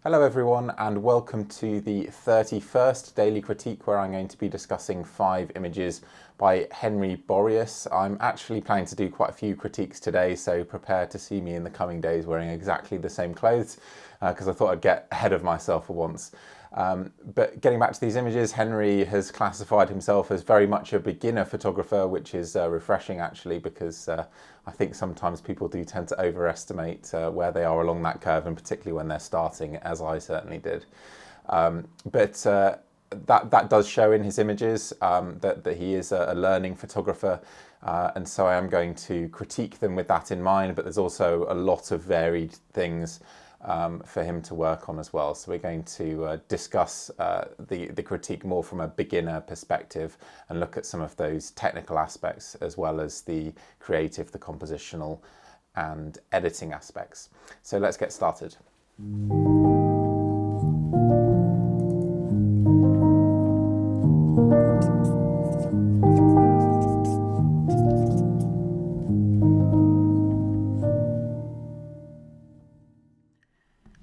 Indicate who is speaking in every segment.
Speaker 1: Hello everyone, and welcome to the 31st Daily Critique, where I'm going to be discussing 5 images by Henri Borius. I'm actually planning to do quite a few critiques today, so prepare to see me in the coming days wearing exactly the same clothes, because I thought I'd get ahead of myself for once. But getting back to these images, Henri has classified himself as very much a beginner photographer, which is refreshing actually, because I think sometimes people do tend to overestimate where they are along that curve, and particularly when they're starting, as I certainly did. That does show in his images that he is a learning photographer, and so I am going to critique them with that in mind, but there's also a lot of varied things for him to work on as well. So we're going to discuss the critique more from a beginner perspective and look at some of those technical aspects as well as the creative, the compositional and editing aspects. So let's get started.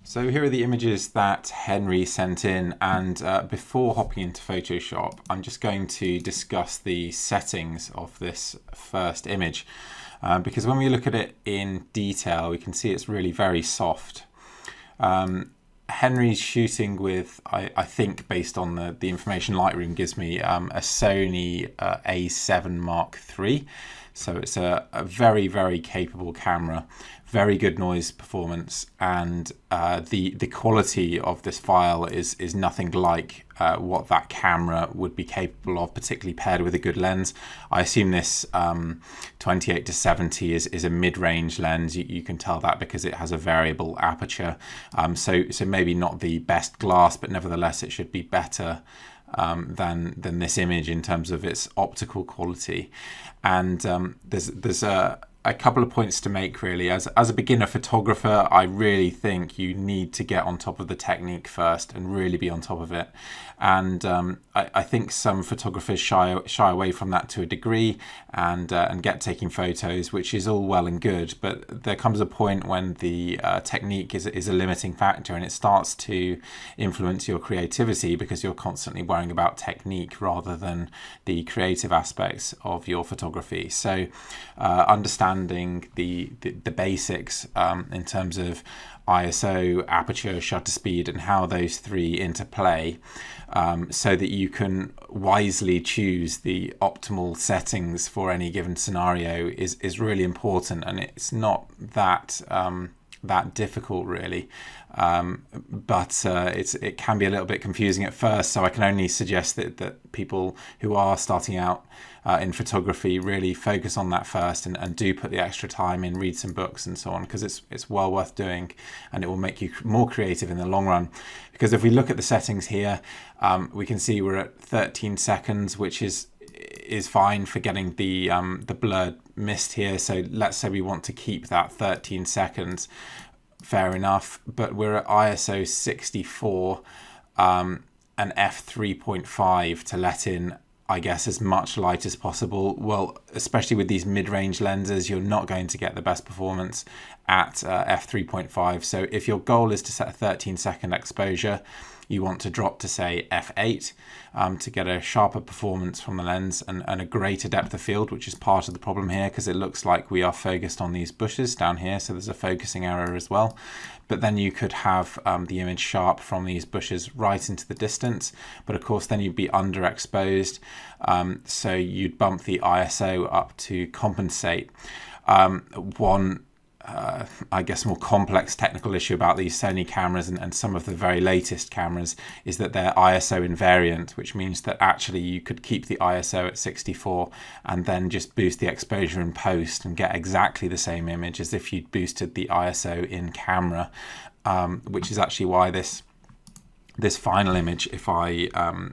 Speaker 1: So here are the images that Henri sent in, and before hopping into Photoshop, I'm just going to discuss the settings of this first image, because when we look at it in detail, we can see it's really very soft. Henri's shooting with, I think, based on the information Lightroom gives me, a Sony A7 Mark III. So it's a very, very capable camera, very good noise performance, and the quality of this file is nothing like what that camera would be capable of, particularly paired with a good lens. I assume this 28 to 70 is a mid-range lens. You can tell that because it has a variable aperture. So maybe not the best glass, but nevertheless it should be better than this image in terms of its optical quality. And there's a couple of points to make really. As a beginner photographer, I really think you need to get on top of the technique first and really be on top of it. And I think some photographers shy away from that to a degree and get taking photos, which is all well and good. But there comes a point when the technique is a limiting factor, and it starts to influence your creativity because you're constantly worrying about technique rather than the creative aspects of your photography. So understanding the basics in terms of ISO, aperture, shutter speed, and how those three interplay, so that you can wisely choose the optimal settings for any given scenario is really important, and it's not that difficult really, but it can be a little bit confusing at first. So I can only suggest that people who are starting out in photography really focus on that first, and do put the extra time in, read some books and so on, because it's well worth doing, and it will make you more creative in the long run. Because if we look at the settings here, we can see we're at 13 seconds, which is fine for getting the blurred mist here. So let's say we want to keep that 13 seconds, fair enough, but we're at ISO 64 and f3.5 to let in, I guess, as much light as possible. Well, especially with these mid-range lenses, you're not going to get the best performance at f3.5. So if your goal is to set a 13-second exposure, you want to drop to say f8 to get a sharper performance from the lens and a greater depth of field, which is part of the problem here because it looks like we are focused on these bushes down here, so there's a focusing error as well. But then you could have the image sharp from these bushes right into the distance, but of course then you'd be underexposed, so you'd bump the ISO up to compensate. One I guess more complex technical issue about these Sony cameras and some of the very latest cameras is that they're ISO invariant, which means that actually you could keep the ISO at 64 and then just boost the exposure in post and get exactly the same image as if you'd boosted the ISO in camera, which is actually why this final image, if I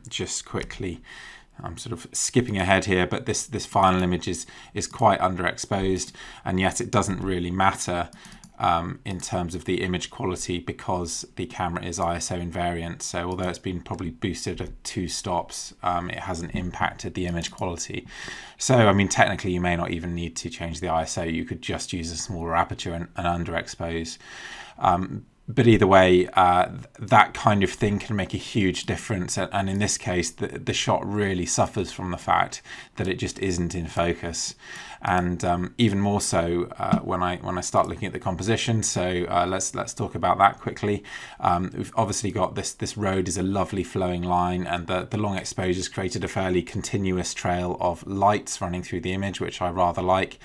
Speaker 1: just quickly, I'm sort of skipping ahead here, but this final image is quite underexposed, and yet it doesn't really matter in terms of the image quality because the camera is ISO invariant. So although it's been probably boosted at 2 stops, it hasn't impacted the image quality. So I mean, technically you may not even need to change the ISO. You could just use a smaller aperture and underexpose. but either way, that kind of thing can make a huge difference. And in this case, the shot really suffers from the fact that it just isn't in focus. And even more so when I start looking at the composition. So let's talk about that quickly. We've obviously got this road is a lovely flowing line, and the long exposures created a fairly continuous trail of lights running through the image, which I rather like.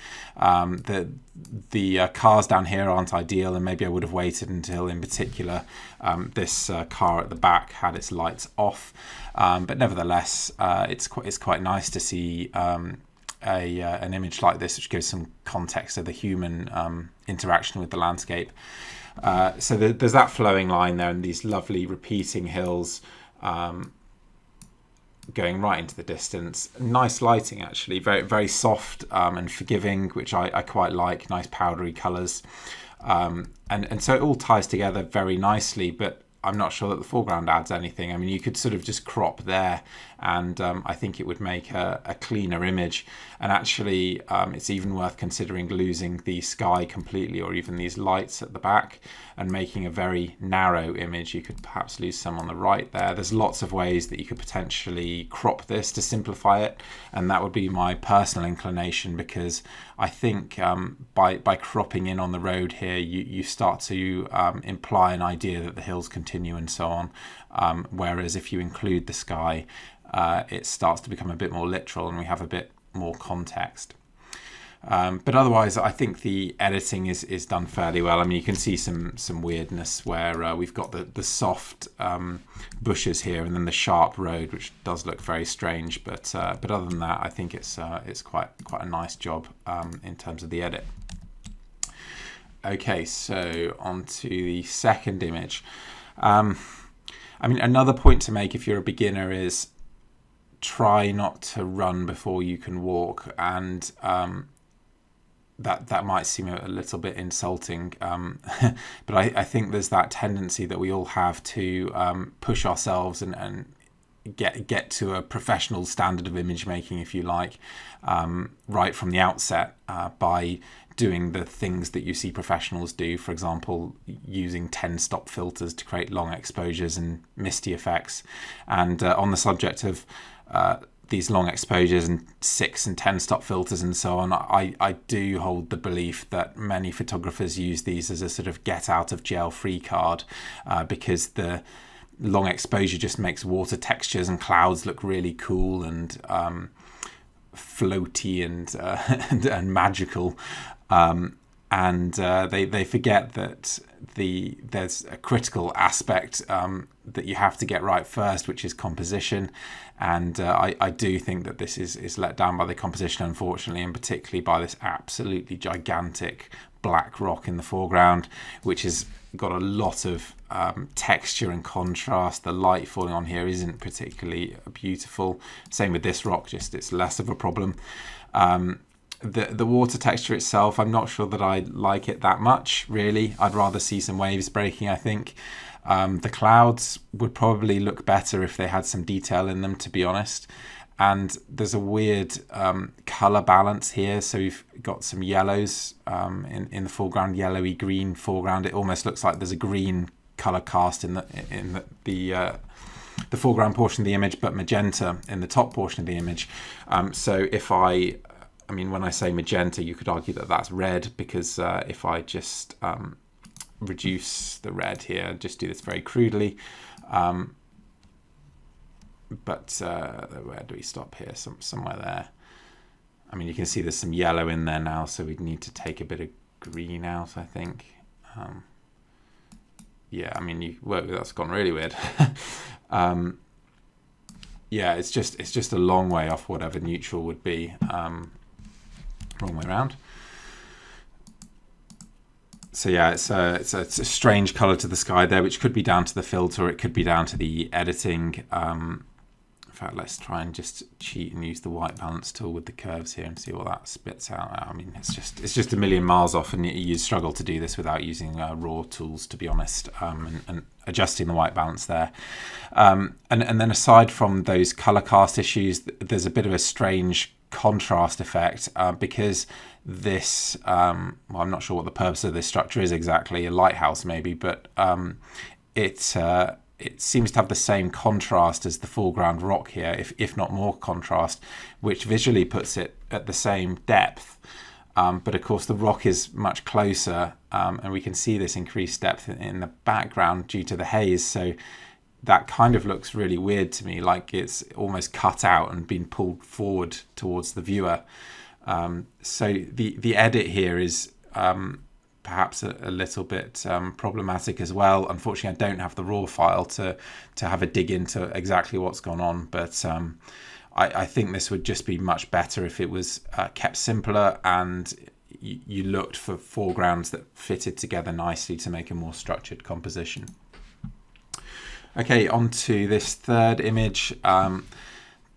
Speaker 1: The cars down here aren't ideal, and maybe I would have waited until, in particular, this car at the back had its lights off. But nevertheless, it's quite nice to see an image like this, which gives some context of the human interaction with the landscape. So there's that flowing line there, and these lovely repeating hills going right into the distance. Nice lighting, actually, very very soft and forgiving, which I quite like. Nice powdery colours, and so it all ties together very nicely. But I'm not sure that the foreground adds anything. I mean, you could sort of just crop there, and I think it would make a cleaner image. And actually, it's even worth considering losing the sky completely, or even these lights at the back, and making a very narrow image. You could perhaps lose some on the right there. There's lots of ways that you could potentially crop this to simplify it, and that would be my personal inclination, because I think by cropping in on the road here, you start to imply an idea that the hills continue and so on, whereas if you include the sky, it starts to become a bit more literal and we have a bit more context. But otherwise, I think the editing is done fairly well. I mean, you can see some weirdness where we've got the soft bushes here, and then the sharp road, which does look very strange. But other than that, I think it's quite a nice job in terms of the edit. Okay, so on to the second image. I mean, another point to make if you're a beginner is try not to run before you can walk, and that might seem a little bit insulting, but I think there's that tendency that we all have to push ourselves and get to a professional standard of image making, if you like, right from the outset, by doing the things that you see professionals do. For example, using 10-stop filters to create long exposures and misty effects. And on the subject of these long exposures and 6 and 10-stop filters and so on, I do hold the belief that many photographers use these as a sort of get out of jail free card, because the long exposure just makes water textures and clouds look really cool and floaty and magical. And they forget that there's a critical aspect that you have to get right first, which is composition. And I do think that this is let down by the composition, unfortunately, and particularly by this absolutely gigantic black rock in the foreground, which has got a lot of texture and contrast. The light falling on here isn't particularly beautiful. Same with this rock, just it's less of a problem. The water texture itself, I'm not sure that I like it that much, really. I'd rather see some waves breaking, I think. The clouds would probably look better if they had some detail in them, to be honest. And there's a weird colour balance here. So we've got some yellows in the foreground, yellowy green foreground. It almost looks like there's a green colour cast in the foreground portion of the image, but magenta in the top portion of the image. So if I mean, when I say magenta, you could argue that that's red, because if I just reduce the red here, just do this very crudely. But where do we stop here? Somewhere there. I mean, you can see there's some yellow in there now, so we'd need to take a bit of green out, I think. Yeah, I mean, that's gone really weird. Yeah, it's just a long way off whatever neutral would be. Wrong way around. So yeah, it's a strange colour to the sky there, which could be down to the filter, or it could be down to the editing. In fact, let's try and just cheat and use the white balance tool with the curves here and see what that spits out. I mean, it's just a million miles off, and you struggle to do this without using raw tools, to be honest, and adjusting the white balance there. And then aside from those colour cast issues, there's a bit of a strange contrast effect, because this, well, I'm not sure what the purpose of this structure is exactly, a lighthouse maybe, but it seems to have the same contrast as the foreground rock here, if not more contrast, which visually puts it at the same depth. But of course the rock is much closer, and we can see this increased depth in the background due to the haze. So that kind of looks really weird to me, like it's almost cut out and been pulled forward towards the viewer. So the edit here is perhaps a little bit problematic as well. Unfortunately, I don't have the raw file to have a dig into exactly what's gone on, but I think this would just be much better if it was kept simpler and you looked for foregrounds that fitted together nicely to make a more structured composition. Okay, on to this third image.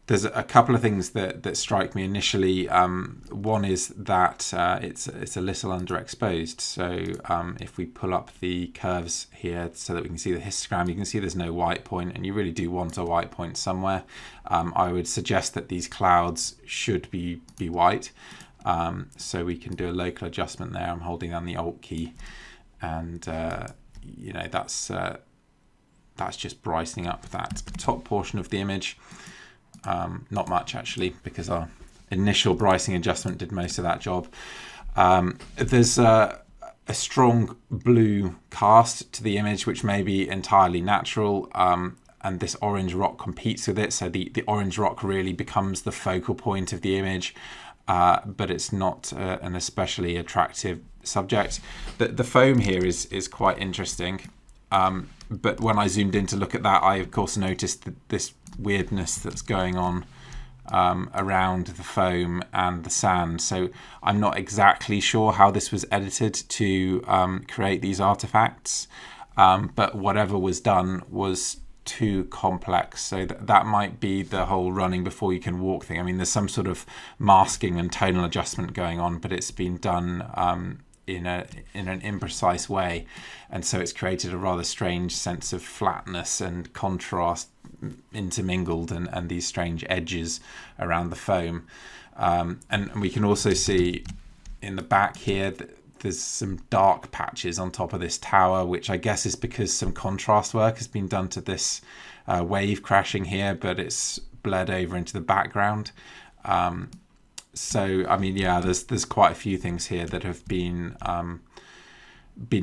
Speaker 1: There's a couple of things that strike me initially. One is that it's a little underexposed. So if we pull up the curves here so that we can see the histogram, you can see there's no white point, and you really do want a white point somewhere. I would suggest that these clouds should be white. So we can do a local adjustment there. I'm holding down the Alt key, and you know, that's just brightening up that top portion of the image. Not much actually, because our initial brightening adjustment did most of that job. There's a strong blue cast to the image, which may be entirely natural, and this orange rock competes with it. So the orange rock really becomes the focal point of the image, but it's not an especially attractive subject. The foam here is quite interesting. But when I zoomed in to look at that, I of course noticed this weirdness that's going on around the foam and the sand. So I'm not exactly sure how this was edited to create these artifacts, but whatever was done was too complex. So that might be the whole running before you can walk thing. I mean, there's some sort of masking and tonal adjustment going on, but it's been done in an imprecise way, and so it's created a rather strange sense of flatness and contrast intermingled, and these strange edges around the foam. And we can also see in the back here that there's some dark patches on top of this tower, which I guess is because some contrast work has been done to this wave crashing here, but it's bled over into the background. So I mean, yeah, there's quite a few things here that have been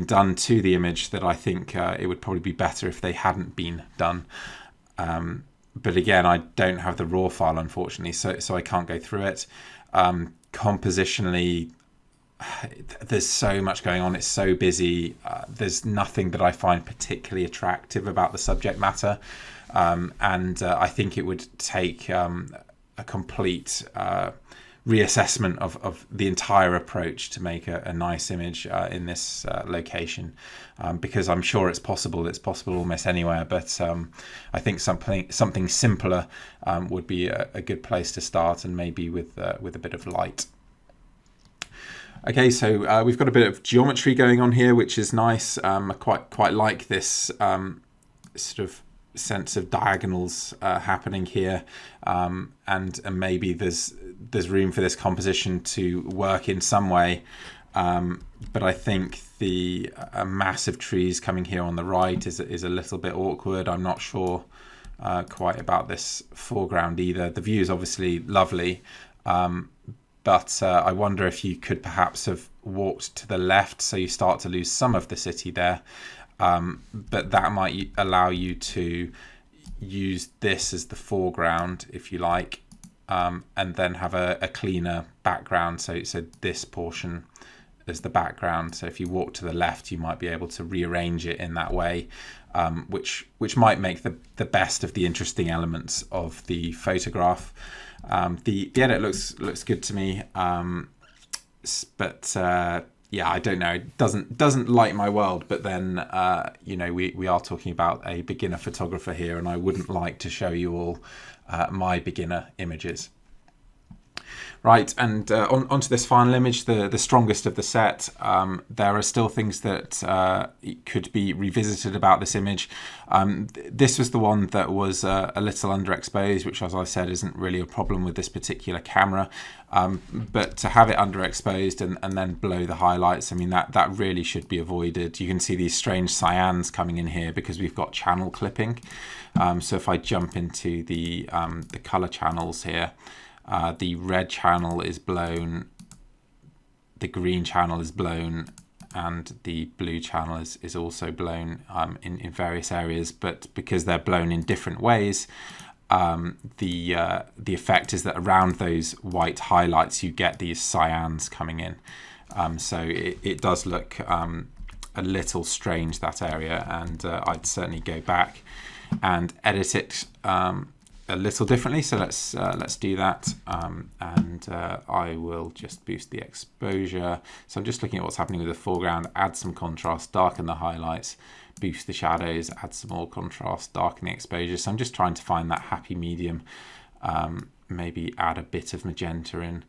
Speaker 1: done to the image that I think it would probably be better if they hadn't been done. But again, I don't have the raw file, unfortunately, so I can't go through it. Compositionally, there's so much going on. It's so busy. There's nothing that I find particularly attractive about the subject matter, and I think it would take a complete reassessment of the entire approach to make a nice image in this location, because I'm sure it's possible almost anywhere, but I think something simpler would be a good place to start, and maybe with a bit of light. Okay, so we've got a bit of geometry going on here, which is nice. I quite like this sort of sense of diagonals happening here, and maybe there's room for this composition to work in some way, but I think the massive trees coming here on the right is a little bit awkward. I'm not sure quite about this foreground either. The view is obviously lovely, but I wonder if you could perhaps have walked to the left, so you start to lose some of the city there. But that might allow you to use this as the foreground, if you like, and then have a cleaner background. So this portion as the background. So if you walk to the left, you might be able to rearrange it in that way, which might make the best of the interesting elements of the photograph. The edit looks good to me, but yeah, I don't know. It doesn't light my world. But then you know, we are talking about a beginner photographer here, and I wouldn't like to show you all my beginner images. Right, and onto this final image, the strongest of the set. There are still things that could be revisited about this image. This was the one that was a little underexposed, which, as I said, isn't really a problem with this particular camera. But to have it underexposed and then blow the highlights, I mean, that really should be avoided. You can see these strange cyans coming in here because we've got channel clipping. So if I jump into the color channels here, the red channel is blown, the green channel is blown, and the blue channel is also blown in various areas. But because they're blown in different ways, the effect is that around those white highlights you get these cyans coming in. So it does look a little strange, that area, and I'd certainly go back and edit it a little differently. So let's do that, and I will just boost the exposure. So I'm just looking at what's happening with the foreground, add some contrast, darken the highlights, boost the shadows, add some more contrast, darken the exposure. So I'm just trying to find that happy medium. Maybe add a bit of magenta in,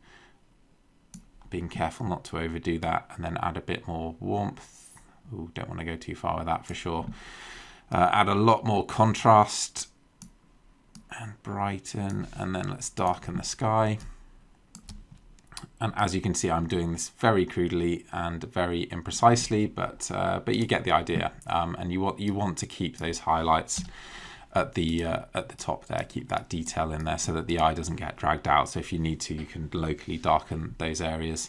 Speaker 1: being careful not to overdo that, and then add a bit more warmth. Ooh, don't want to go too far with that for sure. Add a lot more contrast and brighten, and then let's darken the sky. And as you can see, I'm doing this very crudely and very imprecisely, but you get the idea. And you want to keep those highlights at the top there, keep that detail in there so that the eye doesn't get dragged out. So if you need to, you can locally darken those areas.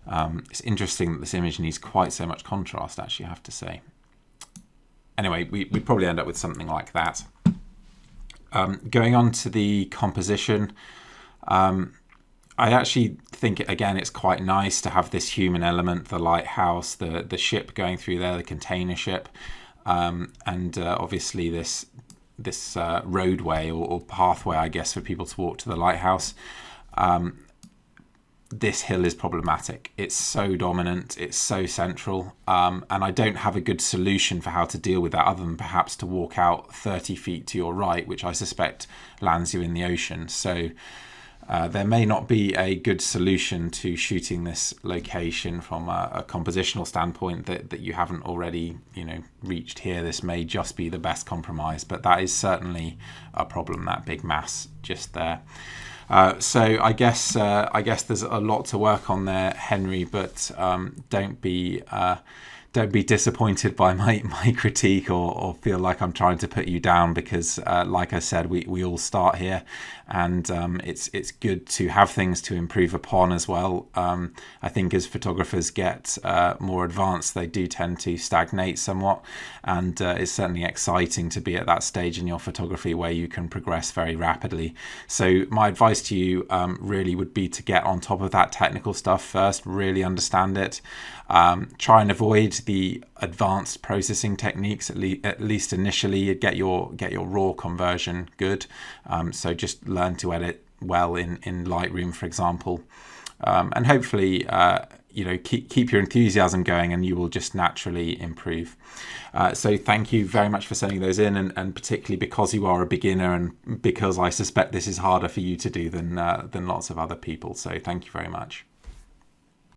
Speaker 1: It's interesting that this image needs quite so much contrast, actually, I have to say. Anyway, we probably end up with something like that. Going on to the composition, I actually think, again, it's quite nice to have this human element, the lighthouse, the ship going through there, the container ship, and obviously this roadway or pathway, I guess, for people to walk to the lighthouse. This hill is problematic. It's so dominant, it's so central, and I don't have a good solution for how to deal with that other than perhaps to walk out 30 feet to your right, which I suspect lands you in the ocean. So there may not be a good solution to shooting this location from a compositional standpoint that you haven't already, reached here. This may just be the best compromise, but that is certainly a problem, that big mass just there. So I guess there's a lot to work on there, Henry, but don't be disappointed by my critique or feel like I'm trying to put you down, because like I said, we all start here, and it's good to have things to improve upon as well. I think as photographers get more advanced, they do tend to stagnate somewhat, and it's certainly exciting to be at that stage in your photography where you can progress very rapidly. So my advice to you really would be to get on top of that technical stuff first, really understand it. Try and avoid the advanced processing techniques, at least initially. Get your raw conversion good. So just learn to edit well in Lightroom, for example, and hopefully keep your enthusiasm going, and you will just naturally improve. So thank you very much for sending those in, and particularly because you are a beginner, and because I suspect this is harder for you to do than lots of other people. So thank you very much.